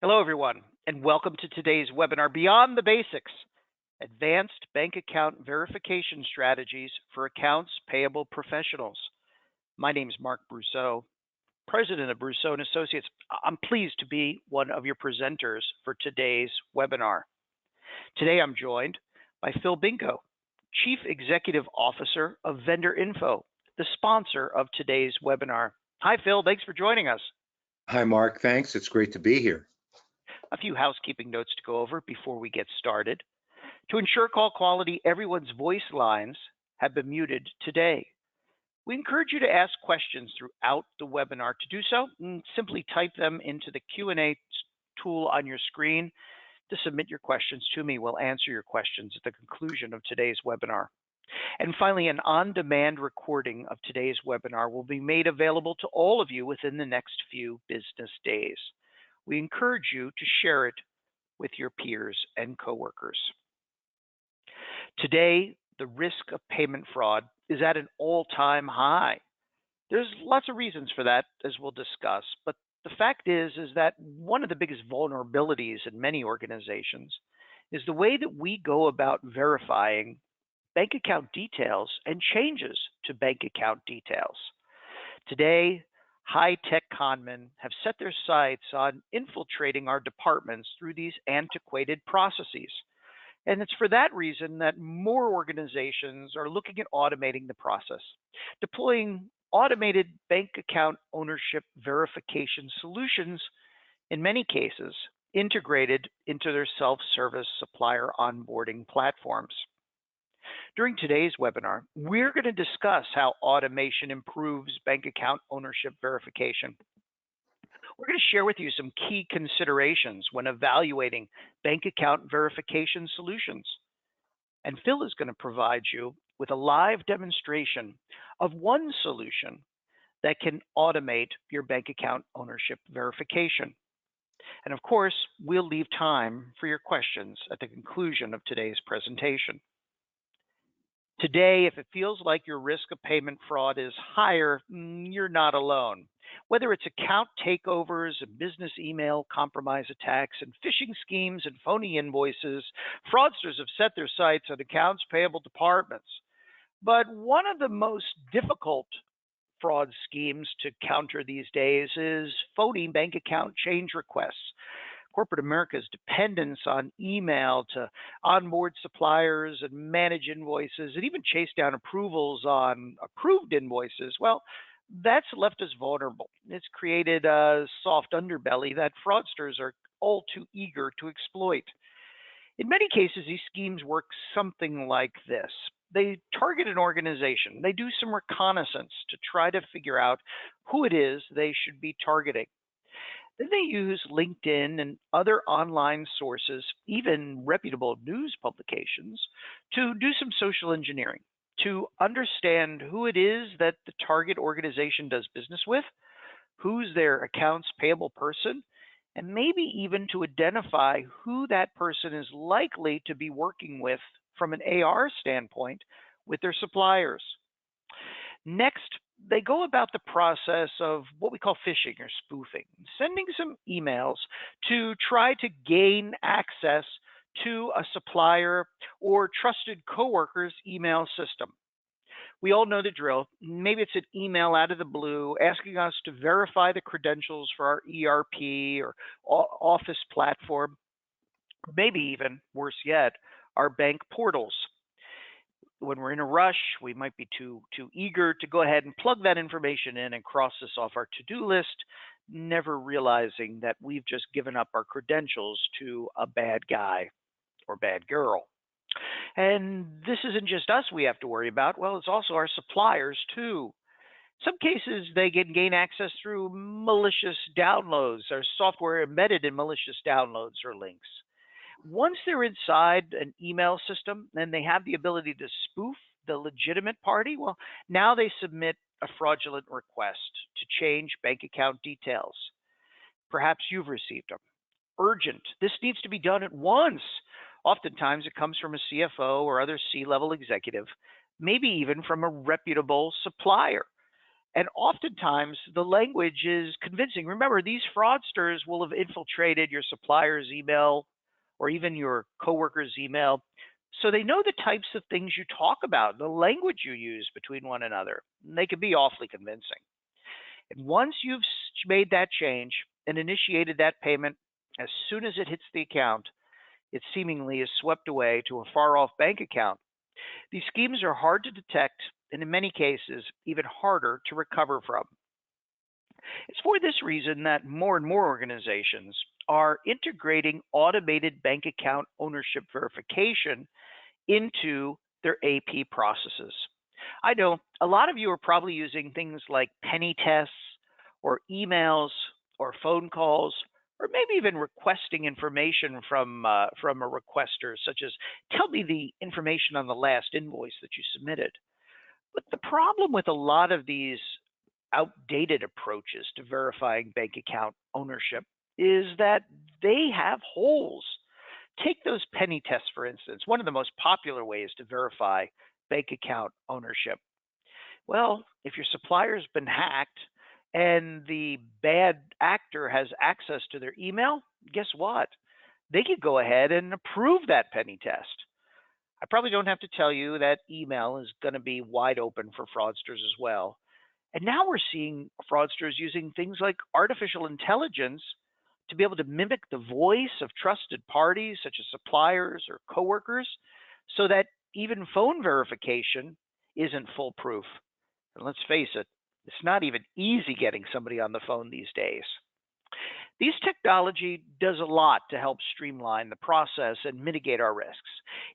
Hello, everyone, and welcome to today's webinar, Beyond the Basics, Advanced Bank Account Verification Strategies for Accounts Payable Professionals. My name is Mark Brousseau, President of Brousseau & Associates. I'm pleased to be one of your presenters for today's webinar. Today, I'm joined by Phil Binko, Chief Executive Officer of Vendor Info, the sponsor of today's webinar. Hi, Phil. Thanks for joining us. Hi, Mark. Thanks. It's great to be here. A few housekeeping notes to go over before we get started. To ensure call quality, everyone's voice lines have been muted today. We encourage you to ask questions throughout the webinar. To do so, simply type them into the Q&A tool on your screen to submit your questions to me. We'll answer your questions at the conclusion of today's webinar. And finally, an on-demand recording of today's webinar will be made available to all of you within the next few business days. We encourage you to share it with your peers and coworkers. Today, the risk of payment fraud is at an all-time high. There's lots of reasons for that, as we'll discuss, but the fact is that one of the biggest vulnerabilities in many organizations is the way that we go about verifying bank account details and changes to bank account details. Today, high-tech conmen have set their sights on infiltrating our departments through these antiquated processes. And it's for that reason that more organizations are looking at automating the process, deploying automated bank account ownership verification solutions, in many cases, integrated into their self-service supplier onboarding platforms. During today's webinar, we're going to discuss how automation improves bank account ownership verification. We're going to share with you some key considerations when evaluating bank account verification solutions. And Phil is going to provide you with a live demonstration of one solution that can automate your bank account ownership verification. And of course, we'll leave time for your questions at the conclusion of today's presentation. Today, if it feels like your risk of payment fraud is higher, you're not alone. Whether it's account takeovers and business email compromise attacks and phishing schemes and phony invoices, fraudsters have set their sights on accounts payable departments. But one of the most difficult fraud schemes to counter these days is phony bank account change requests. Corporate America's dependence on email to onboard suppliers and manage invoices and even chase down approvals on approved invoices, well, that's left us vulnerable. It's created a soft underbelly that fraudsters are all too eager to exploit. In many cases, these schemes work something like this. They target an organization. They do some reconnaissance to try to figure out who it is they should be targeting. Then they use LinkedIn and other online sources, even reputable news publications, to do some social engineering, to understand who it is that the target organization does business with, who's their accounts payable person, and maybe even to identify who that person is likely to be working with from an AR standpoint with their suppliers. Next, they go about the process of what we call phishing or spoofing, sending some emails to try to gain access to a supplier or trusted coworker's email system. We all know the drill. Maybe it's an email out of the blue asking us to verify the credentials for our ERP or office platform, maybe even, worse yet, our bank portals. When we're in a rush, we might be too eager to go ahead and plug that information in and cross this off our to-do list, never realizing that we've just given up our credentials to a bad guy or bad girl. And this isn't just us we have to worry about. Well, it's also our suppliers too. In some cases, they can gain access through malicious downloads or software embedded in malicious downloads or links. Once they're inside an email system and they have the ability to spoof the legitimate party, well, now they submit a fraudulent request to change bank account details. Perhaps you've received them. Urgent. This needs to be done at once. Oftentimes, it comes from a CFO or other C-level executive, maybe even from a reputable supplier. And oftentimes the language is convincing. Remember, these fraudsters will have infiltrated your supplier's email or even your coworker's email. So they know the types of things you talk about, the language you use between one another. And they can be awfully convincing. And once you've made that change and initiated that payment, as soon as it hits the account, it seemingly is swept away to a far off bank account. These schemes are hard to detect and in many cases, even harder to recover from. It's for this reason that more and more organizations are integrating automated bank account ownership verification into their AP processes. I know a lot of you are probably using things like penny tests or emails or phone calls or maybe even requesting information from a requester, such as tell me the information on the last invoice that you submitted. But the problem with a lot of these outdated approaches to verifying bank account ownership is that they have holes. Take those penny tests, for instance, one of the most popular ways to verify bank account ownership. Well, if your supplier's been hacked and the bad actor has access to their email, guess what? They could go ahead and approve that penny test. I probably don't have to tell you that email is going to be wide open for fraudsters as well. And now we're seeing fraudsters using things like artificial intelligence to be able to mimic the voice of trusted parties such as suppliers or coworkers so that even phone verification isn't foolproof. And let's face it, it's not even easy getting somebody on the phone these days. This technology does a lot to help streamline the process and mitigate our risks.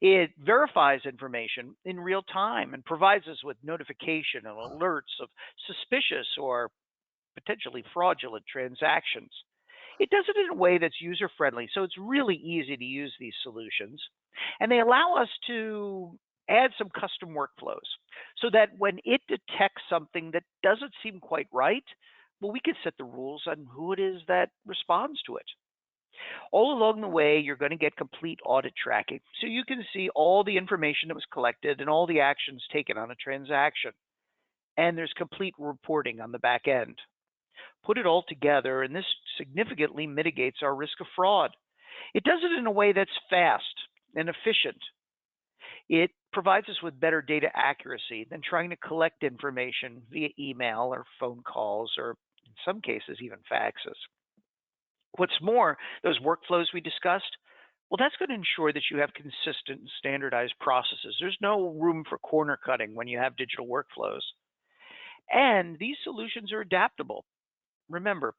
It verifies information in real time and provides us with notification and alerts of suspicious or potentially fraudulent transactions. It does it in a way that's user-friendly, so it's really easy to use these solutions. And they allow us to add some custom workflows so that when it detects something that doesn't seem quite right, well, we can set the rules on who it is that responds to it. All along the way, you're going to get complete audit tracking, so you can see all the information that was collected and all the actions taken on a transaction. And there's complete reporting on the back end. Put it all together, and this significantly mitigates our risk of fraud. It does it in a way that's fast and efficient. It provides us with better data accuracy than trying to collect information via email or phone calls or in some cases even faxes. What's more, those workflows we discussed, well, that's going to ensure that you have consistent and standardized processes. There's no room for corner cutting when you have digital workflows. And these solutions are adaptable. Remember,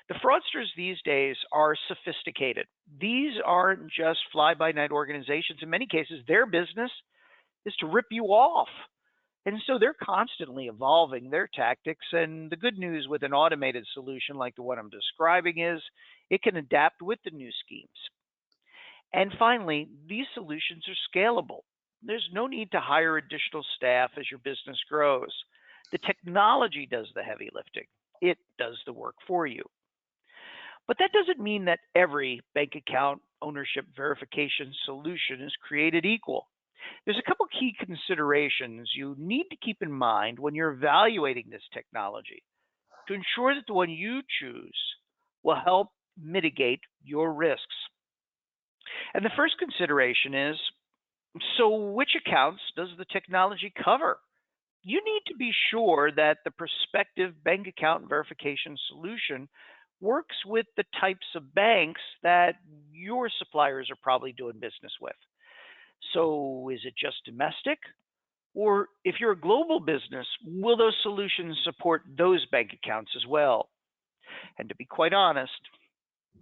the fraudsters these days are sophisticated. These aren't just fly-by-night organizations. In many cases, their business is to rip you off. And so they're constantly evolving their tactics. And the good news with an automated solution like the one I'm describing is it can adapt with the new schemes. And finally, these solutions are scalable. There's no need to hire additional staff as your business grows. The technology does the heavy lifting. It does the work for you. But that doesn't mean that every bank account ownership verification solution is created equal. There's a couple key considerations you need to keep in mind when you're evaluating this technology to ensure that the one you choose will help mitigate your risks. And the first consideration is, so which accounts does the technology cover? You need to be sure that the prospective bank account verification solution works with the types of banks that your suppliers are probably doing business with. So is it just domestic? Or if you're a global business, will those solutions support those bank accounts as well? And to be quite honest,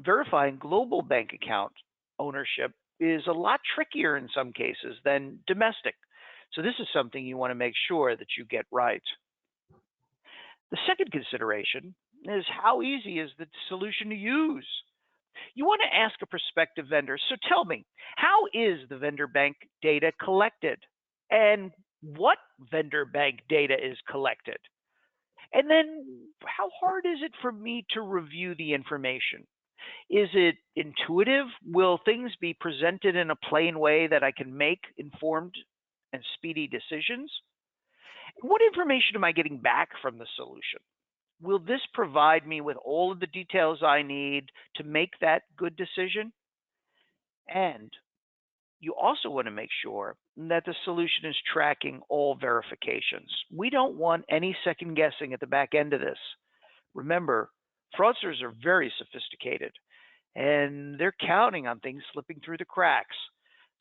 verifying global bank account ownership is a lot trickier in some cases than domestic. So this is something you want to make sure that you get right. The second consideration is how easy is the solution to use? You want to ask a prospective vendor, so tell me, how is the vendor bank data collected? And what vendor bank data is collected? And then how hard is it for me to review the information? Is it intuitive? Will things be presented in a plain way that I can make informed and speedy decisions? What information am I getting back from the solution? Will this provide me with all of the details I need to make that good decision? And you also want to make sure that the solution is tracking all verifications. We don't want any second guessing at the back end of this. Remember, fraudsters are very sophisticated and they're counting on things slipping through the cracks.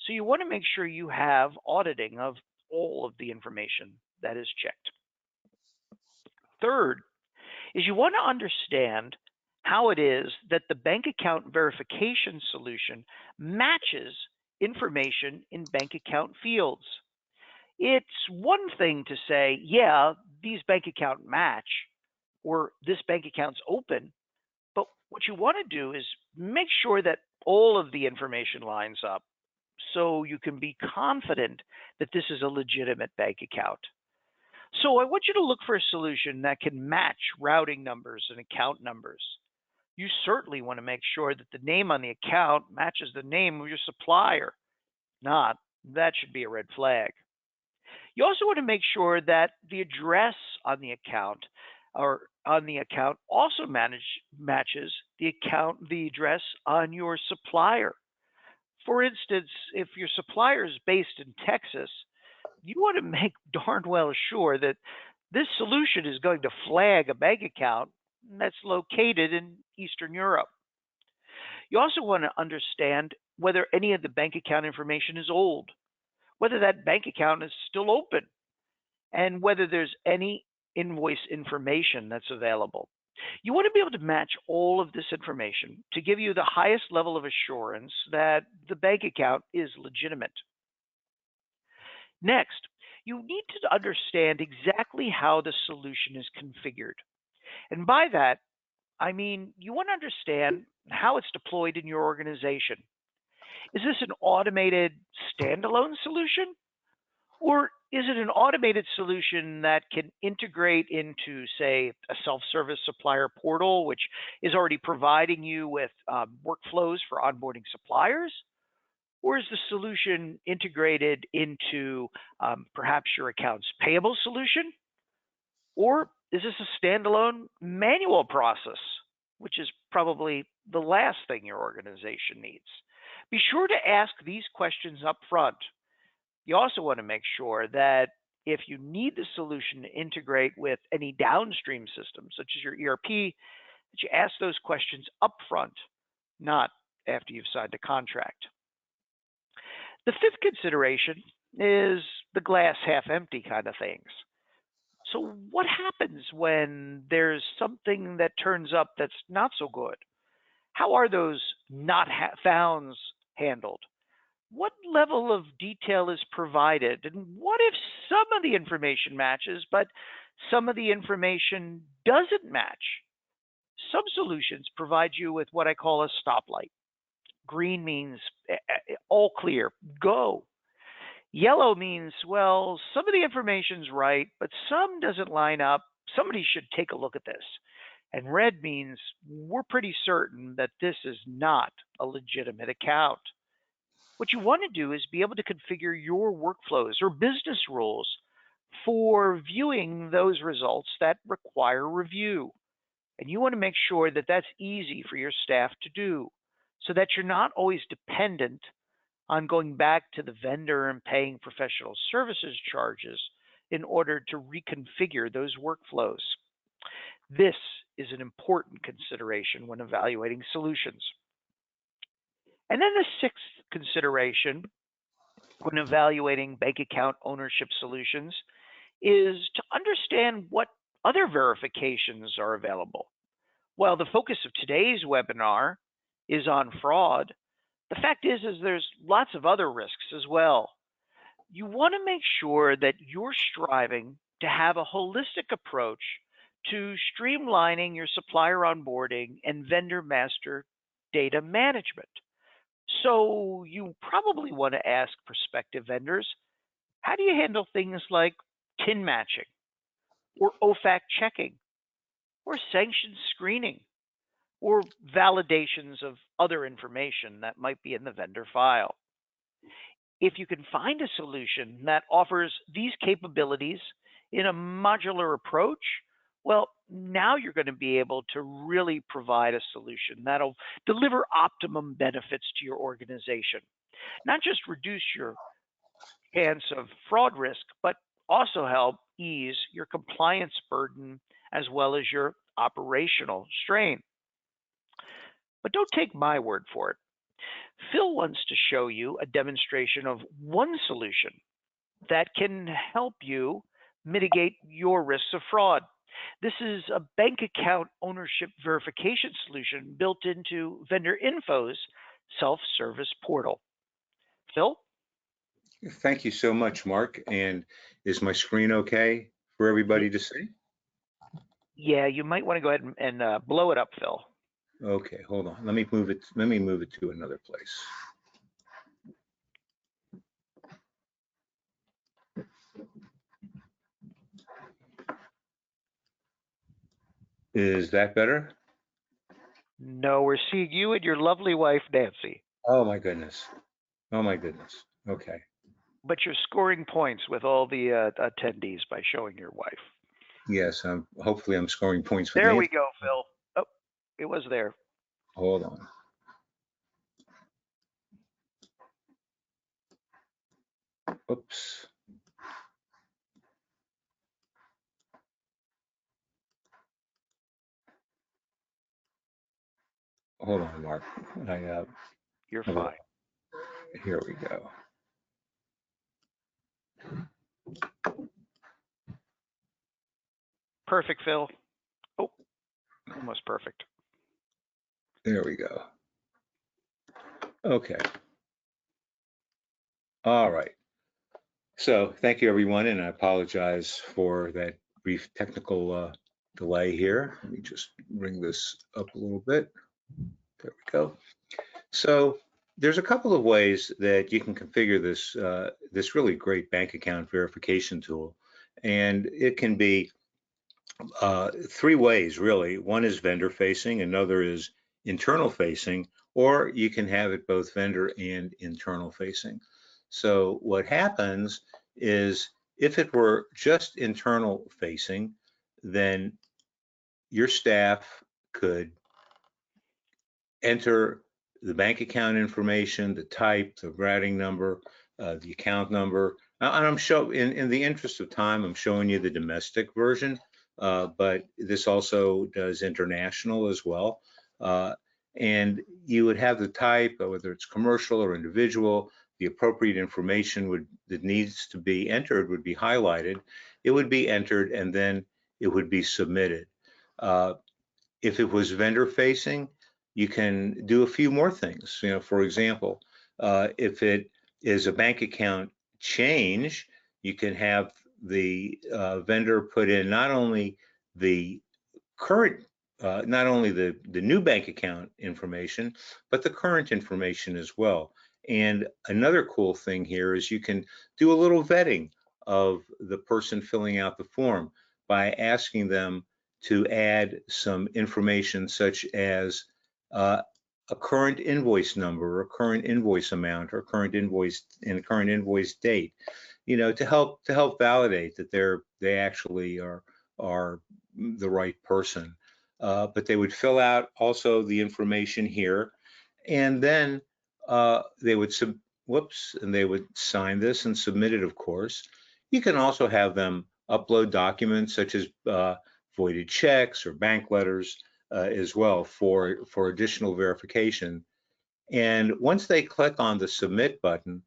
So you want to make sure you have auditing of all of the information that is checked. Third is you want to understand how it is that the bank account verification solution matches information in bank account fields. It's one thing to say, yeah, these bank account match or this bank account's open, but what you want to do is make sure that all of the information lines up so you can be confident that this is a legitimate bank account. So I want you to look for a solution that can match routing numbers and account numbers. You certainly want to make sure that the name on the account matches the name of your supplier. Not, that should be a red flag. You also want to make sure that the address on the account also matches the address on your supplier. For instance, if your supplier is based in Texas, you want to make darn well sure that this solution is going to flag a bank account that's located in Eastern Europe. You also want to understand whether any of the bank account information is old, whether that bank account is still open, and whether there's any invoice information that's available. You want to be able to match all of this information to give you the highest level of assurance that the bank account is legitimate. Next, you need to understand exactly how the solution is configured. And by that, I mean you want to understand how it's deployed in your organization. Is this an automated standalone solution? Or is it an automated solution that can integrate into, say, a self-service supplier portal, which is already providing you with workflows for onboarding suppliers? Or is the solution integrated into perhaps your accounts payable solution? Or is this a standalone manual process, which is probably the last thing your organization needs? Be sure to ask these questions up front. You also want to make sure that if you need the solution to integrate with any downstream systems, such as your ERP, that you ask those questions up front, not after you've signed a contract. The fifth consideration is the glass half empty kind of things. So what happens when there's something that turns up that's not so good? How are those not founds handled? What level of detail is provided? And what if some of the information matches, but some of the information doesn't match? Some solutions provide you with what I call a stoplight. Green means all clear, go. Yellow means, well, some of the information's right, but some doesn't line up. Somebody should take a look at this. And red means we're pretty certain that this is not a legitimate account. What you want to do is be able to configure your workflows or business rules for viewing those results that require review. And you want to make sure that that's easy for your staff to do so that you're not always dependent on going back to the vendor and paying professional services charges in order to reconfigure those workflows. This is an important consideration when evaluating solutions. And then the sixth consideration when evaluating bank account ownership solutions is to understand what other verifications are available. While the focus of today's webinar is on fraud, the fact is there's lots of other risks as well. You want to make sure that you're striving to have a holistic approach to streamlining your supplier onboarding and vendor master data management. So you probably want to ask prospective vendors, how do you handle things like TIN matching or OFAC checking or sanction screening or validations of other information that might be in the vendor file? If you can find a solution that offers these capabilities In a modular approach, well, now you're going to be able to really provide a solution that'll deliver optimum benefits to your organization. Not just reduce your chance of fraud risk, but also help ease your compliance burden as well as your operational strain. But don't take my word for it. Phil wants to show you a demonstration of one solution that can help you mitigate your risks of fraud. This is a bank account ownership verification solution built into Vendor Info's self-service portal. Phil? Thank you so much, Mark. And is my screen okay for everybody to see? Yeah, you might want to go ahead and blow it up, Phil. Okay, hold on. Let me move it. Let me move it to another place. Is that better? No, we're seeing you and your lovely wife, Nancy. Oh my goodness. Oh my goodness. Okay. But you're scoring points with all the attendees by showing your wife. Yes. Hopefully I'm scoring points with There we Nancy. go, Phil. Oh, it was there. Hold on. Oops. Hold on, Mark. You're fine. Here we go. Perfect, Phil. Oh, almost perfect. There we go. Okay. All right. So thank you, everyone, and I apologize for that brief technical delay here. Let me just bring this up a little bit. There we go. So there's a couple of ways that you can configure this really great bank account verification tool, and it can be three ways really. One is vendor facing, another is internal facing, or you can have it both vendor and internal facing. So what happens is if it were just internal facing, then your staff could enter the bank account information, the type, the routing number, the account number. And I'm in the interest of time, I'm showing you the domestic version, but this also does international as well. And you would have the type, whether it's commercial or individual, the appropriate information that needs to be entered would be highlighted. It would be entered and then it would be submitted. If it was vendor facing, you can do a few more things. For example, if it is a bank account change, you can have the vendor put in not only the current, not only the new bank account information, but the current information as well. And another cool thing here is you can do a little vetting of the person filling out the form by asking them to add some information such as a current invoice number, or current invoice amount, or current invoice and current invoice date, to help validate that they actually are the right person. But they would fill out also the information here, and then they would and they would sign this and submit it, of course. You can also have them upload documents such as voided checks or bank letters as well for additional verification. And once they click on the submit button,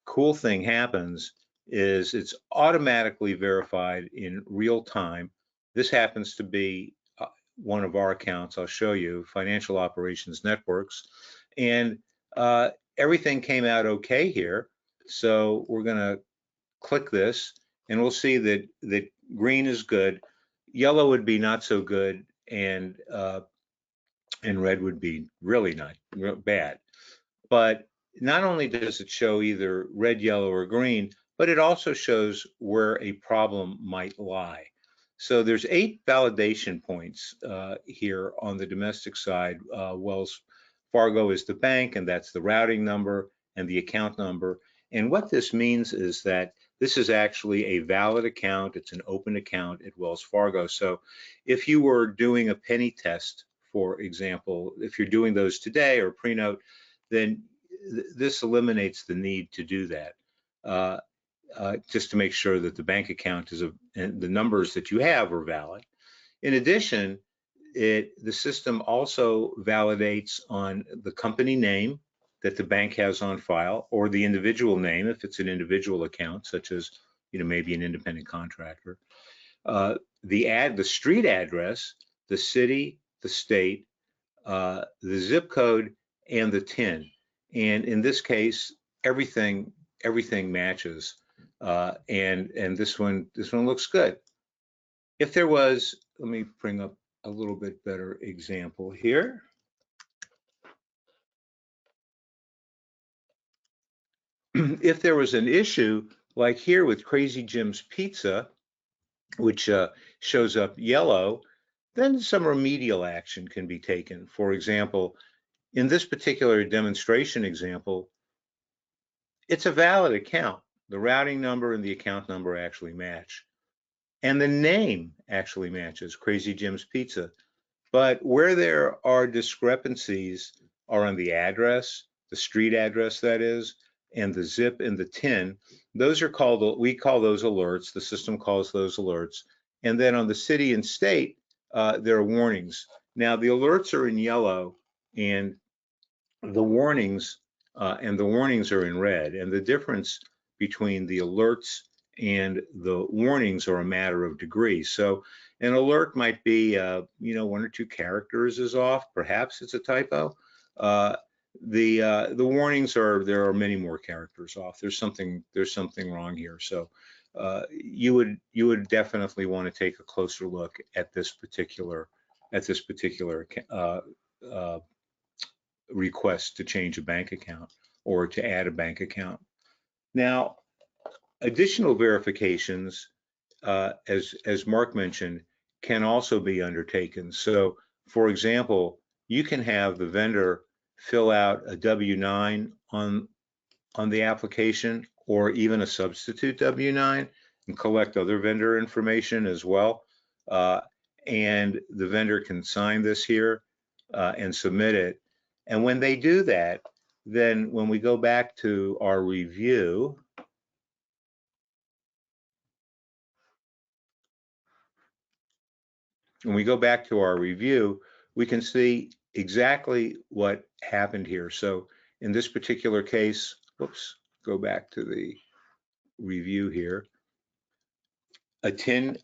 cool thing happens is it's automatically verified in real time. This happens to be one of our accounts. I'll show you, Financial Operations Networks. And everything came out okay here. So we're going to click this and we'll see that green is good, yellow would be not so good, and red would be really not bad. But not only does it show either red, yellow, or green, but it also shows where a problem might lie. So there's 8 validation points here on the domestic side. Wells Fargo is the bank, and that's the routing number and the account number. And what this means is that This is actually a valid account. It's an open account at Wells Fargo. So if you were doing a penny test, for example, if you're doing those today or pre-note, then this eliminates the need to do that. Just to make sure that the bank account and the numbers that you have are valid. In addition, the system also validates on the company name that the bank has on file, or the individual name if it's an individual account, such as maybe an independent contractor. The street address, the city, the state, the zip code, and the TIN. And in this case, everything matches. And this one looks good. If there was, let me bring up a little bit better example here. If there was an issue like here with Crazy Jim's Pizza, which shows up yellow, then some remedial action can be taken. For example, in this particular demonstration example, it's a valid account. The routing number and the account number actually match. And the name actually matches, Crazy Jim's Pizza. But where there are discrepancies are on the address, the street address that is, and the zip and the TIN. Those are called, we call those alerts. The system calls those alerts. And then on the city and state, there are warnings. Now the alerts are in yellow and the warnings are in red. And the difference between the alerts and the warnings are a matter of degree. So an alert might be, one or two characters is off. Perhaps it's a typo. The warnings there are many more characters off. There's something wrong here. So you would definitely want to take a closer look at this particular request to change a bank account or to add a bank account. Now, additional verifications, as Mark mentioned, can also be undertaken. So, for example, you can have the vendor fill out a W-9 on the application, or even a substitute W-9, and collect other vendor information as well. And the vendor can sign this here and submit it. And when they do that, then when we go back to our review, we can see exactly what happened here. So in this particular case, whoops, go back to the review here. A TIN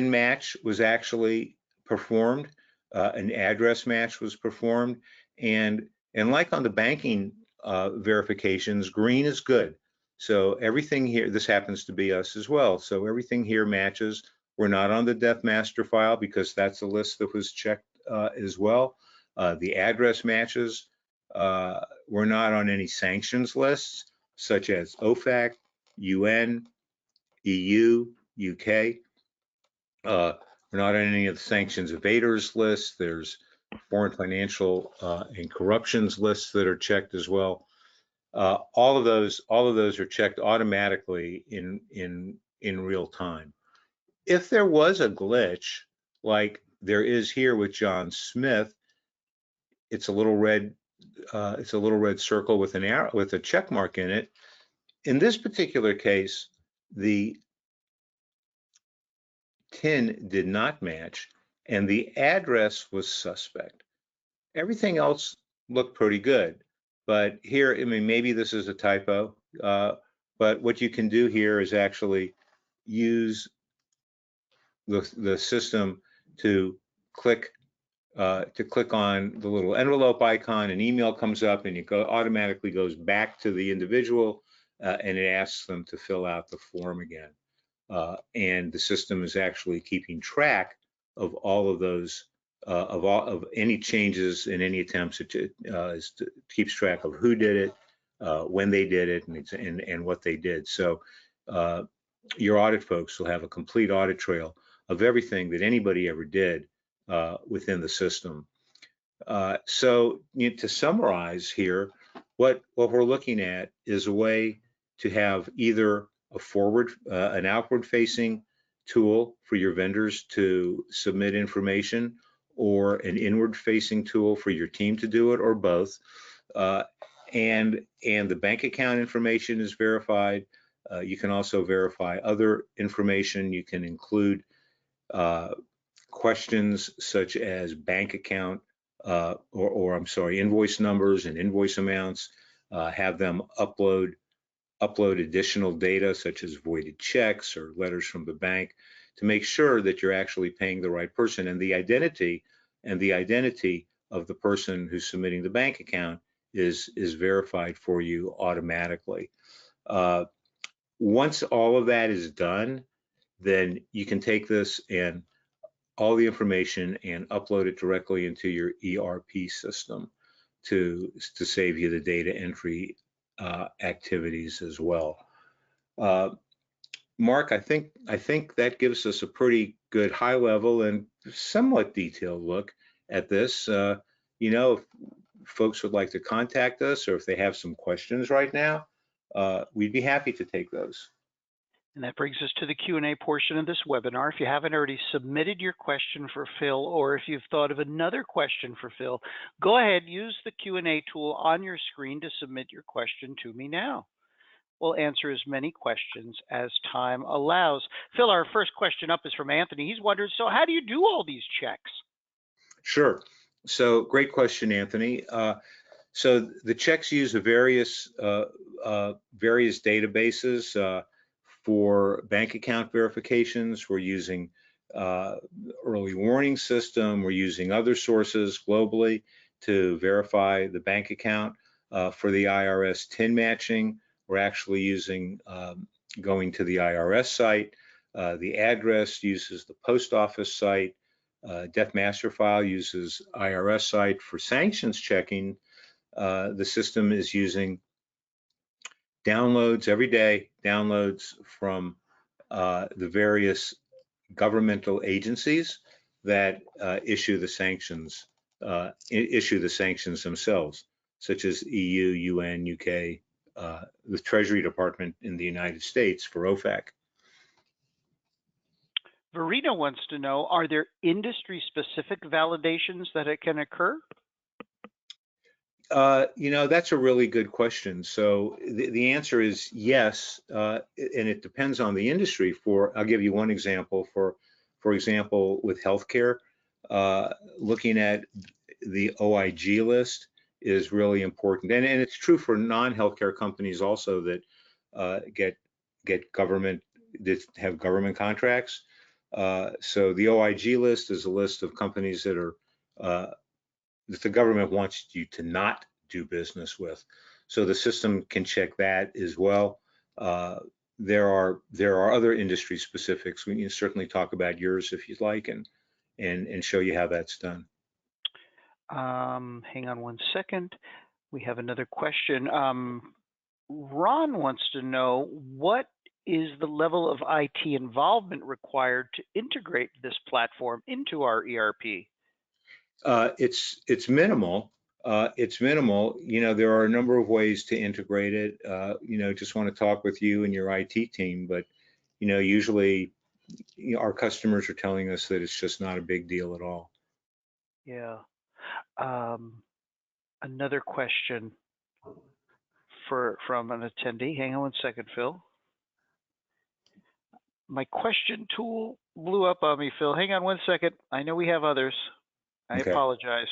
match was actually performed. An address match was performed. And like on the banking verifications, green is good. So everything here, this happens to be us as well. So everything here matches. We're not on the Death Master file because that's a list that was checked as well. The address matches. We're not on any sanctions lists, such as OFAC, UN, EU, UK. We're not on any of the sanctions evaders lists. There's foreign financial and corruptions lists that are checked as well. All of those are checked automatically in real time. If there was a glitch, like there is here with John Smith, it's a little red circle with an arrow with a check mark in it. In this particular case, the TIN did not match and the address was suspect. Everything else looked pretty good, but here, I mean, maybe this is a typo, but what you can do here is actually use the system to click on the little envelope icon. An email comes up and it automatically goes back to the individual and it asks them to fill out the form again. And the system is actually keeping track of all of those, of any changes in any attempts. It keeps track of who did it, when they did it, and what they did. So your audit folks will have a complete audit trail of everything that anybody ever did within the system. So to summarize here, what we're looking at is a way to have either an outward-facing tool for your vendors to submit information, or an inward-facing tool for your team to do it, or both. And the bank account information is verified. You can also verify other information. You can include questions such as bank account I'm sorry, invoice numbers and invoice amounts. Have them upload additional data such as voided checks or letters from the bank to make sure that you're actually paying the right person, and the identity of the person who's submitting the bank account is verified for you automatically. Once all of that is done, then you can take this and all the information and upload it directly into your ERP system to save you the data entry activities as well. Mark, I think that gives us a pretty good high level and somewhat detailed look at this. If folks would like to contact us, or if they have some questions right now, we'd be happy to take those. And that brings us to the Q&A portion of this webinar. If you haven't already submitted your question for Phil, or if you've thought of another question for Phil, go ahead, use the Q&A tool on your screen to submit your question to me now. We'll answer as many questions as time allows. Phil, our first question up is from Anthony. He's wondered, so how do you do all these checks? Sure. So great question, Anthony. So the checks use various databases. For bank account verifications, we're using early warning system. We're using other sources globally to verify the bank account. For the IRS TIN matching, we're actually using going to the IRS site. The address uses the post office site. Death Master File uses IRS site. For sanctions checking, the system is using downloads every day, downloads from the various governmental agencies that issue the sanctions themselves, such as EU, UN, UK, the Treasury Department in the United States for OFAC. Verena wants to know, are there industry-specific validations that it can occur? That's a really good question. So the answer is yes, and it depends on the industry. I'll give you one example. For example, with healthcare, looking at the OIG list is really important, and it's true for non-healthcare companies also that have government contracts. So the OIG list is a list of companies that are that the government wants you to not do business with. So the system can check that as well. There are other industry specifics. We can certainly talk about yours if you'd like, and show you how that's done. Hang on one second. We have another question. Ron wants to know, what is the level of IT involvement required to integrate this platform into our ERP? It's minimal. It's minimal. There are a number of ways to integrate it. Just want to talk with you and your IT team, but usually our customers are telling us that it's just not a big deal at all. Yeah. Another question from an attendee. Hang on one second, Phil. My question tool blew up on me, Phil. Hang on one second. I know we have others. I apologize.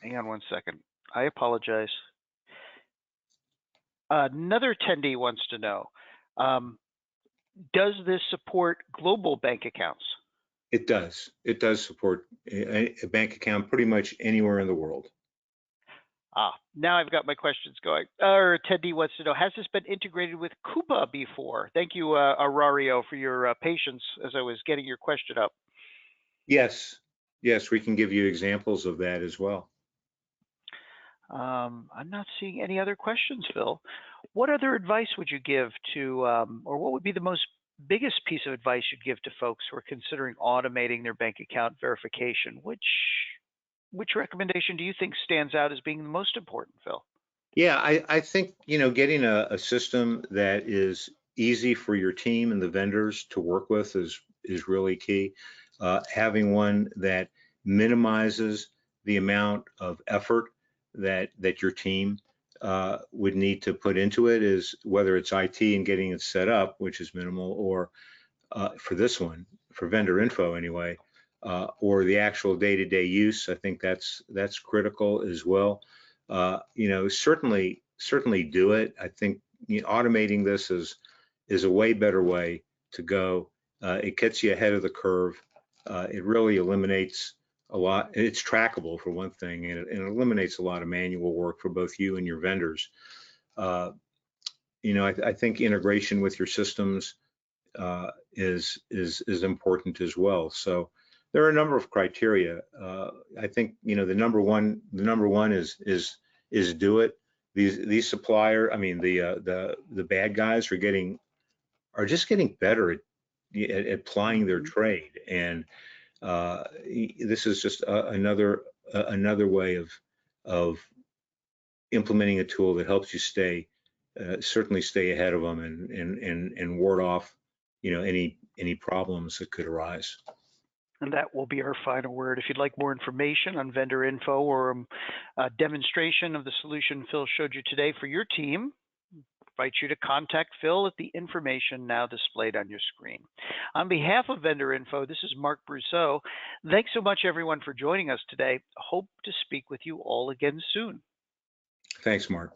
Hang on one second. I apologize. Another attendee wants to know, does this support global bank accounts? It does. It does support a bank account pretty much anywhere in the world. Now I've got my questions going. Our attendee wants to know, has this been integrated with Coupa before? Thank you, Aurario, for your patience as I was getting your question up. Yes, we can give you examples of that as well. I'm not seeing any other questions, Phil. What other advice would you give to, or what would be the biggest piece of advice you'd give to folks who are considering automating their bank account verification? Which recommendation do you think stands out as being the most important, Phil? Yeah, I think, getting a system that is easy for your team and the vendors to work with is really key. Having one that minimizes the amount of effort that your team would need to put into it, is whether it's IT and getting it set up, which is minimal, or for this one, for vendor info anyway, or the actual day-to-day use. I think that's critical as well. Certainly do it. I think automating this is a way better way to go. It gets you ahead of the curve. It really eliminates a lot. It's trackable for one thing, and it eliminates a lot of manual work for both you and your vendors. I think integration with your systems is important as well. So there are a number of criteria. I think the number one is do it. These supplier, I mean the bad guys are just getting better at plying their trade, and this is just another way of implementing a tool that helps you certainly stay ahead of them and ward off any problems that could arise. And that will be our final word. If you'd like more information on vendor info or a demonstration of the solution Phil showed you today for your team, I invite you to contact Phil at the information now displayed on your screen. On behalf of Vendor Info, this is Mark Brousseau. Thanks so much, everyone, for joining us today. Hope to speak with you all again soon. Thanks, Mark.